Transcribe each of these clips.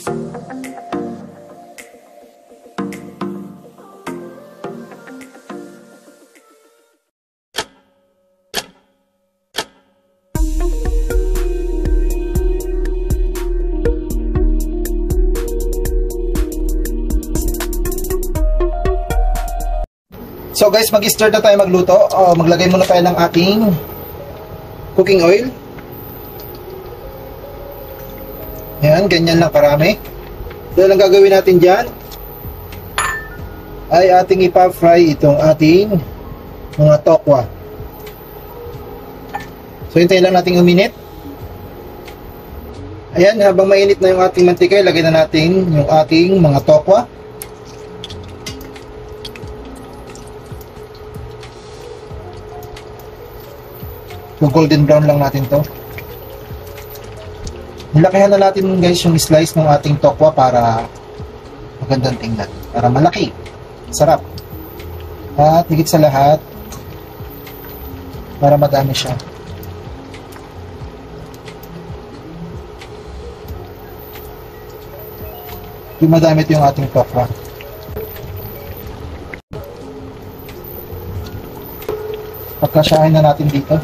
So guys, mag-start na tayo magluto. Maglagay muna tayo ng ating cooking oil. Ayan, ganyan lang karami. Dahil ang gagawin natin dyan ay ating ipa-fry itong ating mga tokwa. So hintayin lang natin uminit. Ayan, habang mainit na yung ating mantika, ilagay na natin yung ating mga tokwa. Golden brown lang natin to. Nilakihan na natin guys yung slice ng ating tokwa para magandang tingnan, para malaki, sarap, at higit sa lahat para madami siya. Madami ito yung ating tokwa. Pagkasyahin na natin dito.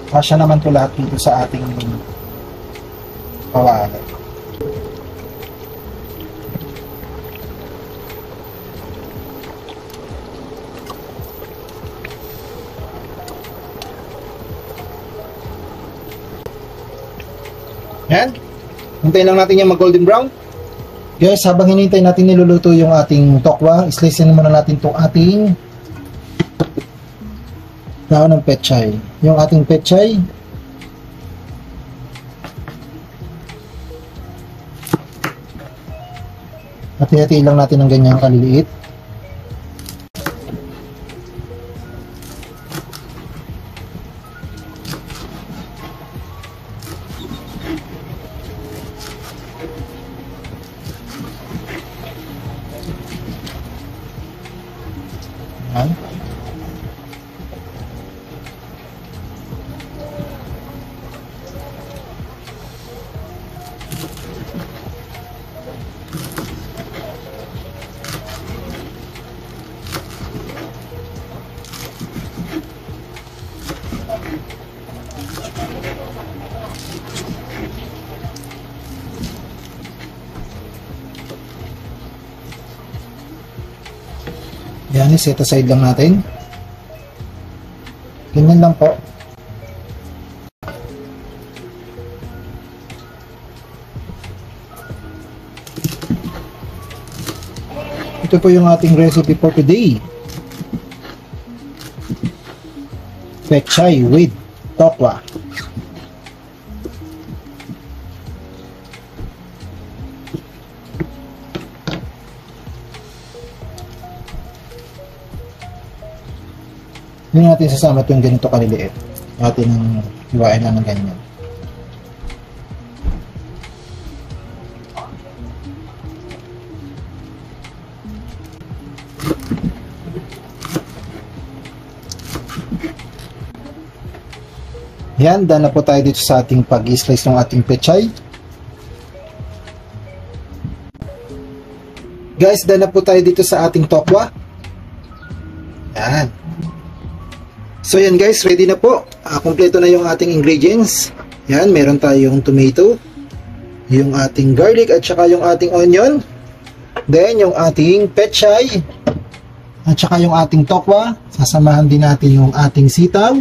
Kasya naman po lahat dito sa ating pawalan. Yan. Hintayin lang natin yung mag golden brown. Guys, habang hinintay natin niluluto yung ating tokwa, slice muna natin itong ating dahon ng pechay. Yung ating pechay, hati-hatiin lang natin ng ganyang kaliliit. Yan. Yan, set aside lang natin. Ganyan lang po. Ito po yung ating recipe for today. Pechay with tokwa. Hindi natin sasama ito yung ganito kaliliit. Natin ang hiwain lang ng ganyan. Yan, done na po tayo dito sa ating pag-slice ng ating pechay. Guys, done na po tayo dito sa ating tokwa. Yan. So yan guys, ready na po. Kompleto na yung ating ingredients. Yan, meron tayong tomato, yung ating garlic at saka yung ating onion. Then yung ating pechay at saka yung ating tokwa. Sasamahan din natin yung ating sitaw.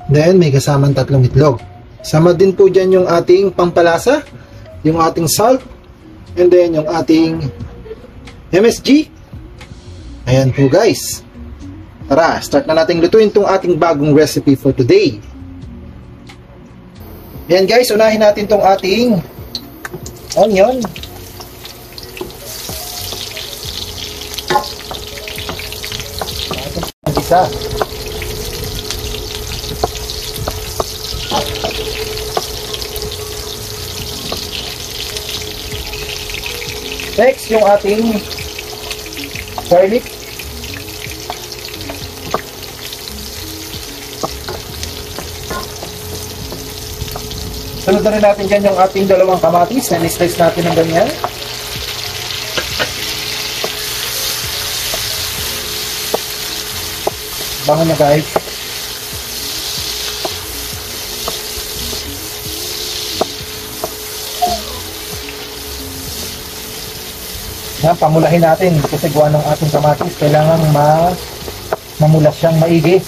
Then may kasamang 3 itlog. Sama din po dyan yung ating pampalasa, yung ating salt, and then yung ating MSG. Ayan po guys. Tara, start na natin lutuin itong ating bagong recipe for today. Ayan guys, unahin natin itong ating onion. Isa. Next, yung ating garlic. Sunod na rin natin dyan yung ating dalawang kamatis na slice natin ng ganyan. Bangan na guys. Yan, pamulahin natin kasi gawa ng ating kamatis kailangan mamulas siyang maigi.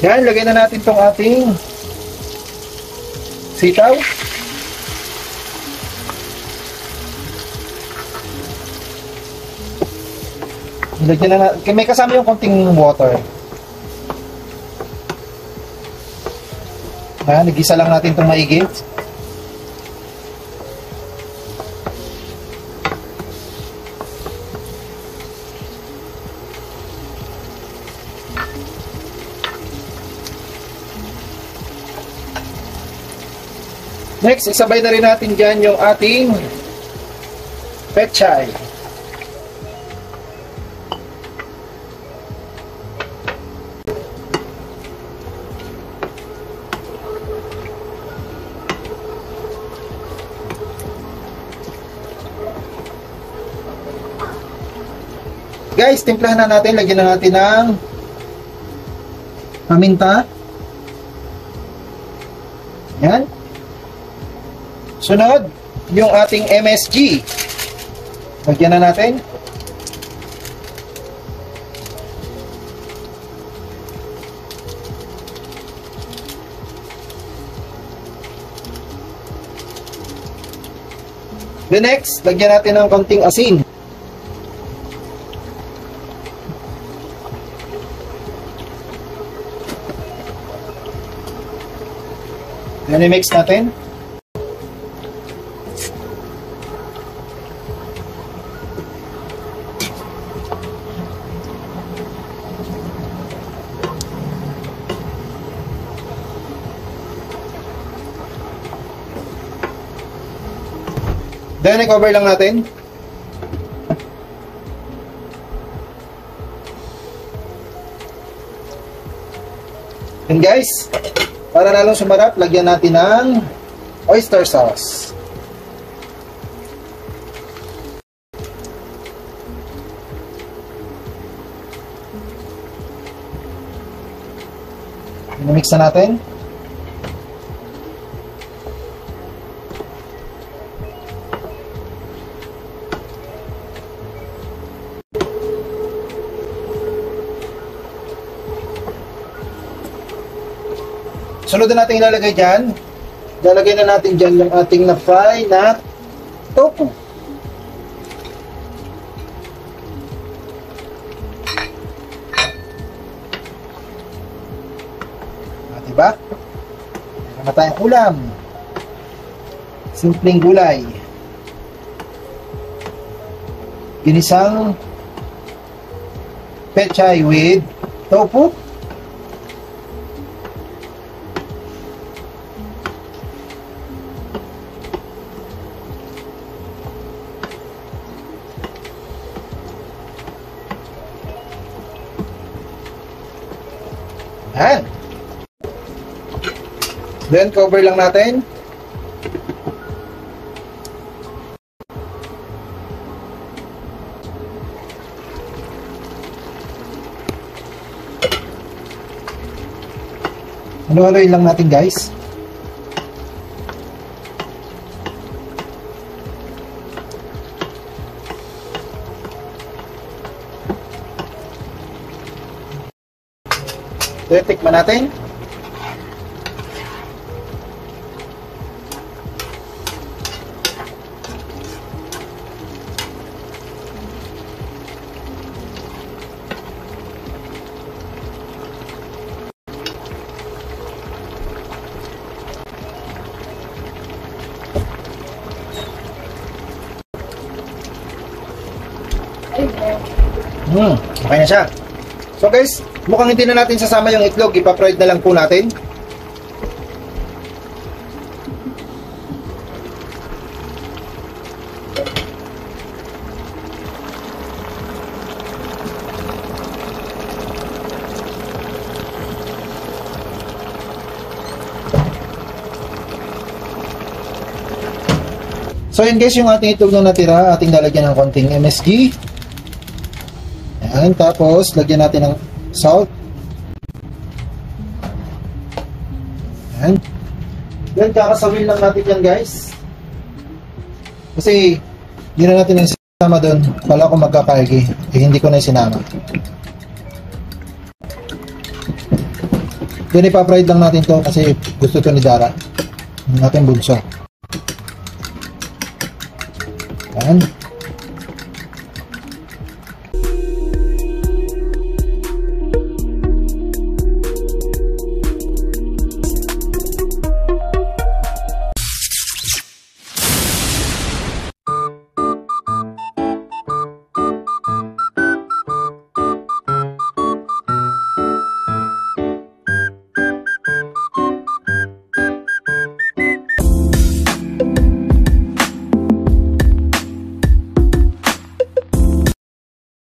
Yan, lagay na natin tong ating sitaw. Lagyan na natin, may kasama yung konting water. Ayan, nag-isa lang natin itong maigi. Next, isabay na rin natin dyan yung ating pechay. Guys, timplahan na natin. Lagyan na natin ng paminta. Yan. Sunod, yung ating MSG. Lagyan na natin. The next, lagyan natin ng konting asin. Yan, i-mix natin. Then, i-cover lang natin. And guys, para lalong sumarap, lagyan natin ng oyster sauce. Mix na natin. Sunod na natin ilalagay dyan. Ilalagay na natin dyan yung ating na-fry na tofu. Diba? Meron na tayong ulam. Simpleng gulay. Ginisang pechay with tofu. Yan. Then, cover lang natin. Halo-haloin lang natin, guys. Then, tikman natin. Okay na siya. So guys, mukhang hindi na natin sasama yung itlog. Ipa-fried na lang po natin. So yun guys, yung ating itlog na natira, ating lalagyan ng konting MSG. Ayan, tapos lagyan natin ng salt. Ayan. Then kakasawin lang natin yan guys. Kasi hindi na natin yung sinama doon. Kala ko magkakaigi. Hindi ko na sinama. Then ipapride lang natin to kasi gusto to ni Dara. Yung ating bunso. Ayan.